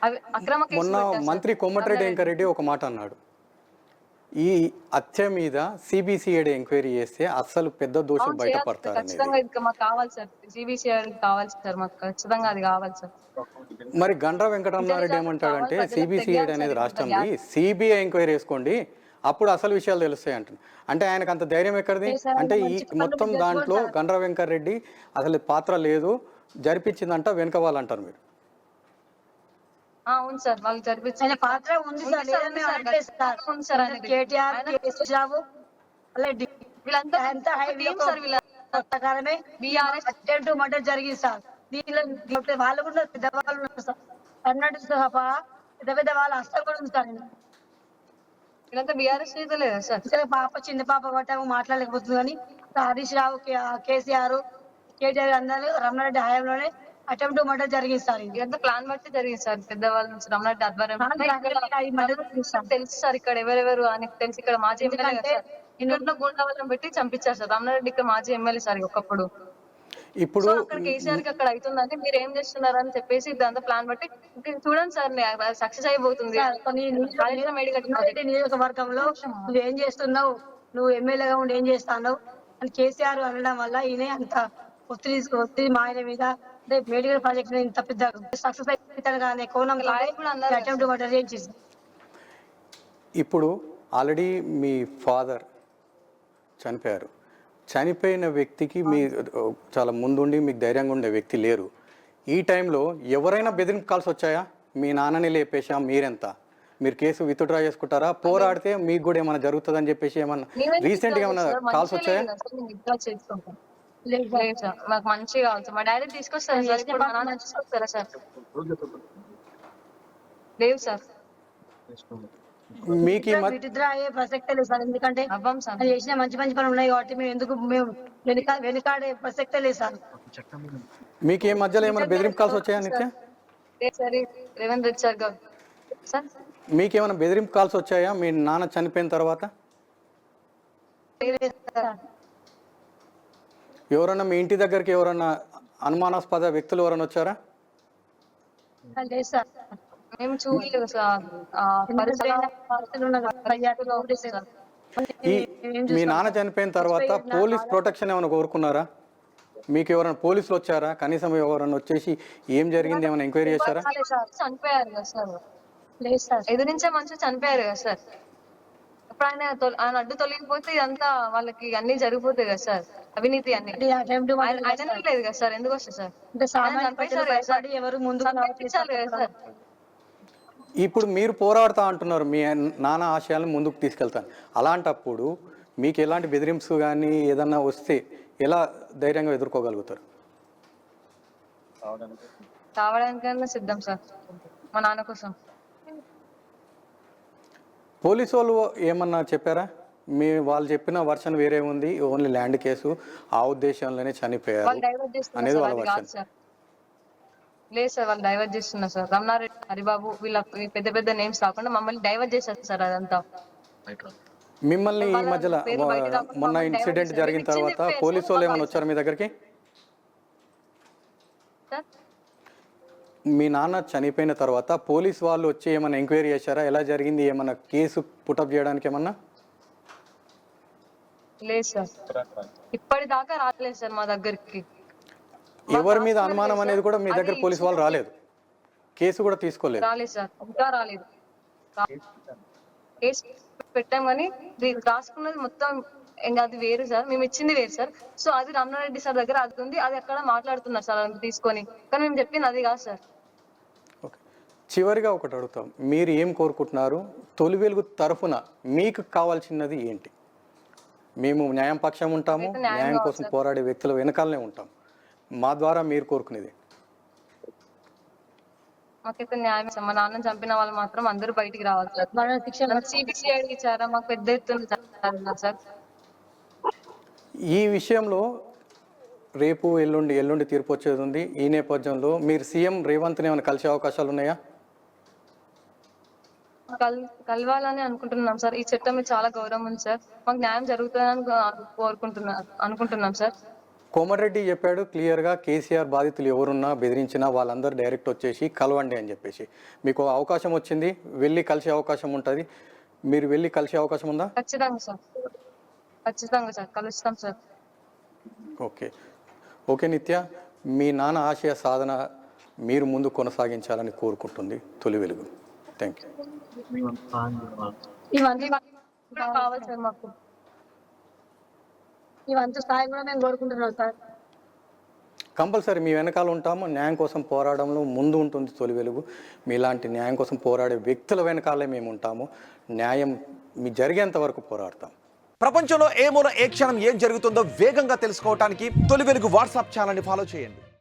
అవి అక్రమ మొన్న కేసులు పెట్టారు సార్. మంత్రి కోమటిరెడ్డి వెంకరెడ్డి ఒక మాట అన్నాడు, ఈ హత్య మీద సిబిసిఐడి ఎంక్వైరీ చేస్తే అస్సలు పెద్ద దోషులు అవును చేయాలి సార్. బయటపడతారనేది. ఖచ్చితంగా ఇది మాకు కావాలి సార్. సిబిసిఐడి కావాలి సార్. మాకు ఖచ్చితంగా అది కావాలి సార్. మరి గండ్ర నిజ వెంకటరమణారెడ్డి నిజాలు కావాలి, ఏమంటాడంటే ప్రజలకు సిబిసిఐడి తెలియాలి సార్. అనేది ఇంత రాష్ట్రంది, సిబిఐ ఎంక్వైరీ చేసుకోండి అప్పుడు అసలు విషయాలు తెలుస్తాయి అంటున్నాడు. అంటే ఆయనకు అంత ధైర్యం ఎక్కడిది? అంటే ఈ మంచి పనులు మొత్తం మీరు దాంట్లో చేసుకోండి సార్. గండ్ర వెంకటరెడ్డి అసలు పాత్ర లేదు, జరిపించిందంట వెనుక వాళ్ళు అంటారు మీరు. అవును సార్, వాళ్ళు ఆయన జరిపించిన పాత్ర ఉంది సార్, లేదని అనట్లేదు సార్. ఉంది సార్ అనేది. కేటీఆర్, ఆయన కేసీఆర్ బాబు, అలాగే వీళ్ళంతా అంతా ఒక టీం సార్. వీళ్ళ ప్రకారమే బీఆర్ఎస్ అటెంప్ట్ మర్డర్ జరిగింది సార్. దీనిలో వాళ్ళు కూడా పెద్దవాళ్ళు ఉన్నారు సార్. కర్ణాటక సహా పెద్ద పెద్ద వాళ్ళ హస్తం కూడా ఉంది సార్. వీళ్ళంతా బీఆర్ఎస్ నేతలే కదా సార్. ఇక్కడ పాప చిన్న పాప పట్టాము మాట్లాడలేకపోతుంది కానీ హరీష్ రావు, కేసీఆర్, కేటీఆర్ అందరూ రమణారెడ్డి హయాంలోనే అటెంప్ట్ మర్డర్ జరిగింది సార్. ఇది ఇదంతా ప్లాన్ బట్టి జరిగింది సార్. పెద్దవాళ్ళ నుంచి రమణారెడ్డి ఆధ్వర్యంలో ఈ మర్డర్ తెలుసు సార్. ఇక్కడ ఎవరెవరు అని తెలుసు. ఇక్కడ మాజీ ఎమ్మెల్యే కదా ఎందుకంటే సార్. ఇంట్లో గుండావలం పెట్టి చంపించారు సార్. రమణారెడ్డి ఇక్కడ మాజీ ఎమ్మెల్యే సార్ ఒకప్పుడు. ఇప్పుడు సో అక్కడ కేసీఆర్ కి అక్కడ అవుతుందంటే మీరు ఏం చేస్తున్నారు అని చెప్పేసి ఇదంతా ప్లాన్ బట్టి చూడండి సార్, సక్సెస్ అయిపోతుంది. కొన్ని నియోజకవర్గంలో నువ్వేం చేస్తున్నావు, నువ్వు ఎమ్మెల్యేగా ఉండి ఏం చేస్తున్నావు అని కేసీఆర్ అనడం వల్ల ఈయన అంత ఒత్తిడి మా ఆయన మీద, అంటే మెడికల్ ప్రాజెక్ట్ ఇంత పెద్ద సక్సెస్ అవుతాను అనే కోణంలో అటెంప్ట్ మర్డర్ చేసి. ఇప్పుడు ఆల్రెడీ మీ ఫాదర్ చనిపోయారు. చనిపోయిన వ్యక్తికి మీ చాలా ముందుండి మీకు ధైర్యంగా ఉండే వ్యక్తి లేరు. ఈ టైంలో ఎవరైనా బెదిరింపు కాల్స్ వచ్చాయా? మీ నాన్నని లేపేశా మీరెంత, మీరు కేసు విత్డ్రా చేసుకుంటారా, పోరాడితే మీకు కూడా ఏమైనా జరుగుతుందని చెప్పేసి ఏమన్నా రీసెంట్ గా ఏమైనా కాల్స్ వచ్చాయా? మాకు మంచిగా కావాలి సార్. మా డాడీ తీసుకొస్తారా సార్? ఇప్పుడు మా నాన్న తీసుకొస్తారా సార్? లేవు సార్. మీకు విత్డ్రా అయ్యే ప్రసక్తే లేదు సార్. ఎందుకంటే అవ్వం సార్. ఆయన చేసిన మంచి పనులు ఉన్నాయి కాబట్టి మేము వెనుకాడే ప్రసక్తే లేదు సార్. మీకు ఈ మధ్యలో ఏమైనా బెదిరింపు కాల్స్ వచ్చాయా నిత్య? సరే రేవంత్ రెడ్డి సార్ గారు సార్, మీకేమైనా బెదిరింపు కాల్స్ వచ్చాయా మీ నాన్న చనిపోయిన తర్వాత? ఎవరన్నా మీ ఇంటి దగ్గరికి ఎవరన్నా అనుమానాస్పద వ్యక్తులు ఎవరైనా వచ్చారా? లేదు సార్. మేము చూడలేదు సార్. మీ నాన్న చనిపోయిన తర్వాత పోలీస్ ప్రొటెక్షన్ ఏమైనా కోరుకున్నారా? మీకు ఎవరైనా పోలీసులు వచ్చారా? కనీసం ఎవరైనా వచ్చేసి ఏం జరిగింది ఏమైనా ఎంక్వైరీ చేశారా? చనిపోయారు కదా సార్. లేదు సార్. ఎదురించే మనుషులు చనిపోయారు కదా సార్. ఇప్పుడు ఆయన అడ్డు తొలగిపోతే ఇదంతా వాళ్ళకి అన్ని జరిగిపోతాయి కదా సార్. అవినీతి అన్ని ఆయన లేదు కదా సార్. ఎందుకు వస్తుంది సార్? ఎవరు ముందు చంపించాలి కదా సార్. ఇప్పుడు మీరు పోరాడుతా అంటున్నారు, మీ నాన్న ఆశయాలను ముందుకు తీసుకెళ్తాను. అలాంటప్పుడు మీకు ఎలాంటి బెదిరింప్స్ కానీ ఏదన్నా వస్తే ఎలా ధైర్యంగా ఎదుర్కోగలుగుతారు? కావడానికన్నా సిద్ధం సార్ మా నాన్న కోసం. పోలీసు వాళ్ళు ఏమన్నా చెప్పారా? వాళ్ళు చెప్పిన వర్షన్ వేరే ఉంది, ఓన్లీ ల్యాండ్ కేసు, ఆ ఉద్దేశంలోనే చనిపోయారు అనేది వాళ్ళ వర్షన్. లేదు సార్, వాళ్ళు డైవర్ట్ చేస్తున్నారు సార్. రమణారెడ్డి, హరిబాబు వీళ్ళ పెద్ద పెద్ద నేమ్స్ కాకుండా మమ్మల్ని డైవర్ట్ చేశారు సార్. అదంతా మిమ్మల్ని ఈ మధ్యలో మొన్న ఇన్సిడెంట్ జరిగిన తర్వాత పోలీసు వాళ్ళు ఏమైనా వచ్చారు మీ దగ్గరికి? మీ నాన్న చనిపోయిన తర్వాత పోలీస్ వాళ్ళు వచ్చి ఏమైనా ఎంక్వైరీ చేశారా? ఎలా జరిగింది, ఏమైనా కేసు పుటప్ చేయడానికి ఏమన్నా? లేదు సార్, ఇప్పటిదాకా రాలేదు సార్ మా దగ్గరికి. ఎవరి మీద అనుమానం అనేది కూడా మీ దగ్గర పోలీసు వాళ్ళు రాలేదు, కేసు కూడా తీసుకోలేదు? రాలేదు సార్, ఇంకా రాలేదు. కేసు పెట్టాం కానీ రాసుకున్నది మొత్తం అది వేరు సార్, మేము ఇచ్చింది వేరు సార్. సో అది రమణారెడ్డి సార్ దగ్గర అది ఉంది, అది అక్కడ మాట్లాడుతున్నారు సార్ అది తీసుకొని. కానీ మేము చెప్పింది అది కాదు సార్. ఓకే, చివరిగా ఒకటి అడుగుతాం, మీరు ఏం కోరుకుంటున్నారు? తొలి వెలుగు తరఫున మీకు కావాల్సినది ఏంటి? మేము న్యాయం పక్షం ఉంటాము, న్యాయం కోసం పోరాడే వ్యక్తుల వెనకాలనే ఉంటాం. మా ద్వారా మీరు కోరుకునేది? మాకైతే న్యాయం. మా నాన్న చంపిన వాళ్ళు మాత్రం అందరూ బయటికి రావాలి సార్. సిబిసిఐ ఇచ్చారా మాకు పెద్ద ఎత్తున సార్. ఈ విషయంలో రేపు ఎల్లుండి తీర్పు వచ్చేది ఉంది. ఈ నేపథ్యంలో మీరు సీఎం రేవంత్ని ఏమైనా కలిసే అవకాశాలు ఉన్నాయా? కలవాలని అనుకుంటున్నాం సార్. ఈ చట్టం మీద చాలా గౌరవం ఉంది సార్. మాకు న్యాయం జరుగుతుందని అనుకుంటున్నాం సార్. కోమటిరెడ్డి చెప్పాడు క్లియర్గా, కేసీఆర్ బాధితులు ఎవరున్నా బెదిరించినా వాళ్ళందరూ డైరెక్ట్ వచ్చేసి కలవండి అని చెప్పేసి. మీకు అవకాశం వచ్చింది, వెళ్ళి కలిసే అవకాశం ఉంటుంది. మీరు వెళ్ళి కలిసే అవకాశం ఉందా? ఖచ్చితంగా సార్, ఖచ్చితంగా సార్, కలుస్తాం సార్. ఓకే ఓకే నిత్య, మీ నాన్న ఆశయ సాధన మీరు ముందు కొనసాగించాలని కోరుకుంటుంది తొలి వెలుగు. Thank you. ఇవన్నీ కూడా కావాలి సార్ మాకు. ఇవంతా స్థాయి కూడా మేము కోరుకుంటున్నాం సార్. కంపల్సరీ మీ వెనకాల ఉంటాము. న్యాయం కోసం పోరాడంలో ముందు ఉంటుంది తొలి వెలుగు. మీలాంటి న్యాయం కోసం పోరాడే వ్యక్తుల వెనకాలే మేము ఉంటాము. న్యాయం మీ జరిగేంత వరకు పోరాడతాం. ప్రపంచంలో ఏ మూల ఏ క్షణం ఏం జరుగుతుందో వేగంగా తెలుసుకోవడానికి తొలి వెలుగు వాట్సాప్ ఛానల్ని ఫాలో చేయండి.